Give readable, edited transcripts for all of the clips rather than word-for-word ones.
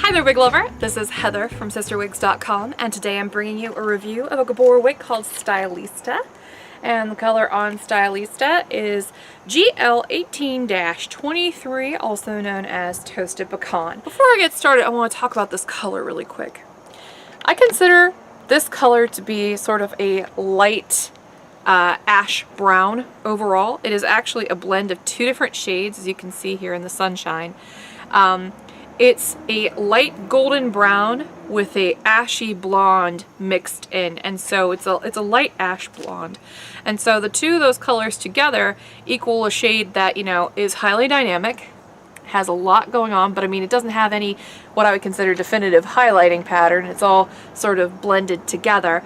Hi there, wig lover! This is Heather from CysterWigs.com, and today I'm bringing you a review of a Gabor wig called Stylista. And the color on Stylista is GL18-23, also known as Toasted Pecan. Before I get started, I want to talk about this color really quick. I consider this color to be sort of a light ash brown overall. It is actually a blend of two different shades, as you can see here in the sunshine. It's a light golden brown with a ashy blonde mixed in, and so it's a light ash blonde. And so the two of those colors together equal a shade that, you know, is highly dynamic, has a lot going on, but I mean it doesn't have any what I would consider definitive highlighting pattern. It's all sort of blended together.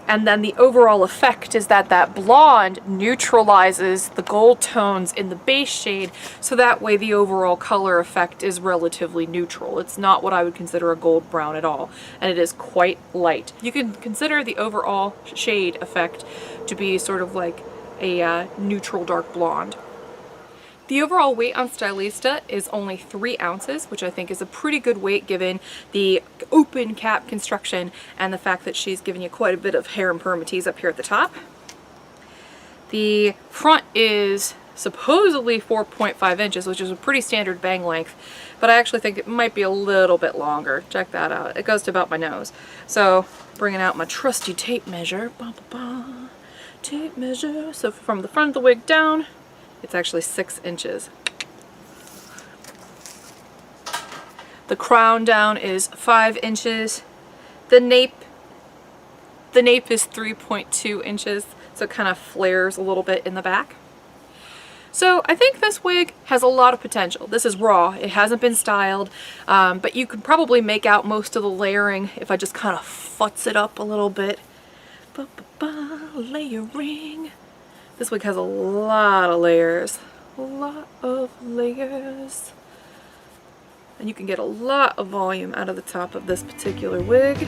And then the overall effect is that that blonde neutralizes the gold tones in the base shade, so that way the overall color effect is relatively neutral. It's not what I would consider a gold brown at all, and it is quite light. You can consider the overall shade effect to be sort of like a neutral dark blonde. The overall weight on Stylista is only 3 ounces, which I think is a pretty good weight given the open cap construction and the fact that she's giving you quite a bit of hair and permatease up here at the top. The front is supposedly 4.5 inches, which is a pretty standard bang length, but I actually think it might be a little bit longer. Check that out. It goes to about my nose. So, bringing out my trusty tape measure. Tape measure. So from the front of the wig down, it's actually 6 inches. The crown down is 5 inches. The nape is 3.2 inches, so it kind of flares a little bit in the back. So I think this wig has a lot of potential. This is raw, it hasn't been styled, but you can probably make out most of the layering if I just kind of futz it up a little bit. Layering. This wig has a lot of layers. A lot of layers. And you can get a lot of volume out of the top of this particular wig.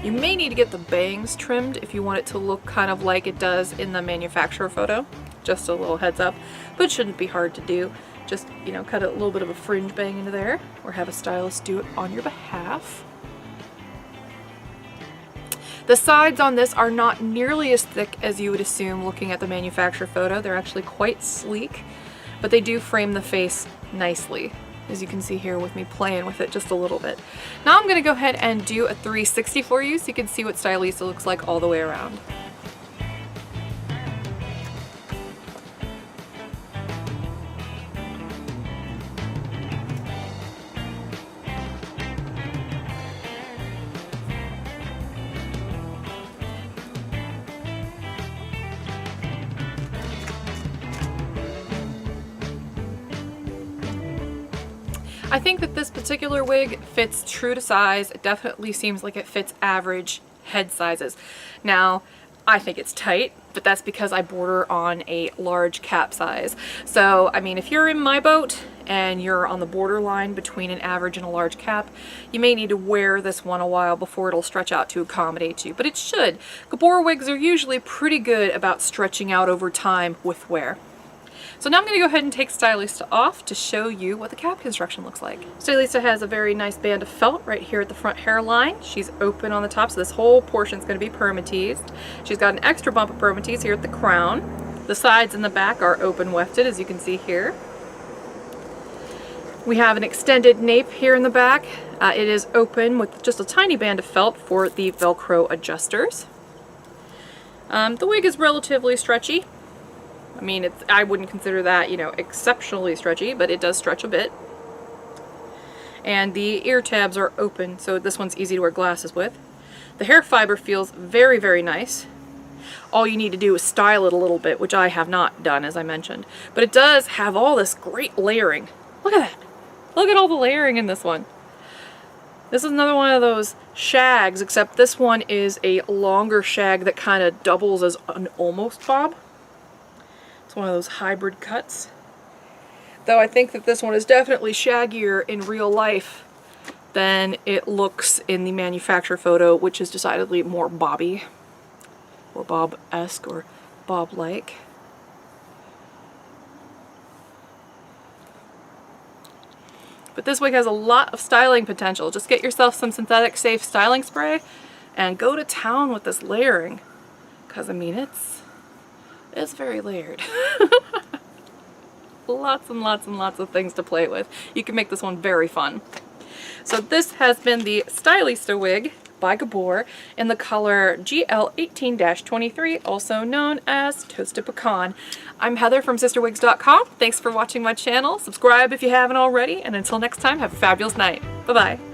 You may need to get the bangs trimmed if you want it to look kind of like it does in the manufacturer photo. Just a little heads up, but it shouldn't be hard to do. Just, you know, cut a little bit of a fringe bang into there, or have a stylist do it on your behalf. The sides on this are not nearly as thick as you would assume looking at the manufacturer photo. They're actually quite sleek, but they do frame the face nicely, as you can see here with me playing with it just a little bit. Now I'm going to go ahead and do a 360 for you so you can see what Stylista looks like all the way around. I think that this particular wig fits true to size. It definitely seems like it fits average head sizes. Now, I think it's tight, but that's because I border on a large cap size. So, I mean, if you're in my boat and you're on the borderline between an average and a large cap, you may need to wear this one a while before it'll stretch out to accommodate you, but it should. Gabor wigs are usually pretty good about stretching out over time with wear. So now I'm going to go ahead and take Stylista off to show you what the cap construction looks like. Stylista has a very nice band of felt right here at the front hairline. She's open on the top, so this whole portion is going to be permateased. She's got an extra bump of permatease here at the crown. The sides and the back are open wefted, as you can see here. We have an extended nape here in the back. It is open with just a tiny band of felt for the Velcro adjusters. The wig is relatively stretchy. I mean, I wouldn't consider that, you know, exceptionally stretchy, but it does stretch a bit. And the ear tabs are open, so this one's easy to wear glasses with. The hair fiber feels very, very nice. All you need to do is style it a little bit, which I have not done, as I mentioned. But it does have all this great layering. Look at that. Look at all the layering in this one. This is another one of those shags, except this one is a longer shag that kind of doubles as an almost bob. It's one of those hybrid cuts. Though I think that this one is definitely shaggier in real life than it looks in the manufacturer photo, which is decidedly more bobby, or bob-esque, or bob-like. But this wig has a lot of styling potential. Just get yourself some synthetic safe styling spray and go to town with this layering. Because I mean, it's very layered. Lots and lots and lots of things to play with. You can make this one very fun. So this has been the Stylista wig by Gabor in the color GL18-23, also known as Toasted Pecan. I'm Heather from CysterWigs.com. Thanks for watching my channel. Subscribe if you haven't already, and until next time, have a fabulous night. Bye-bye.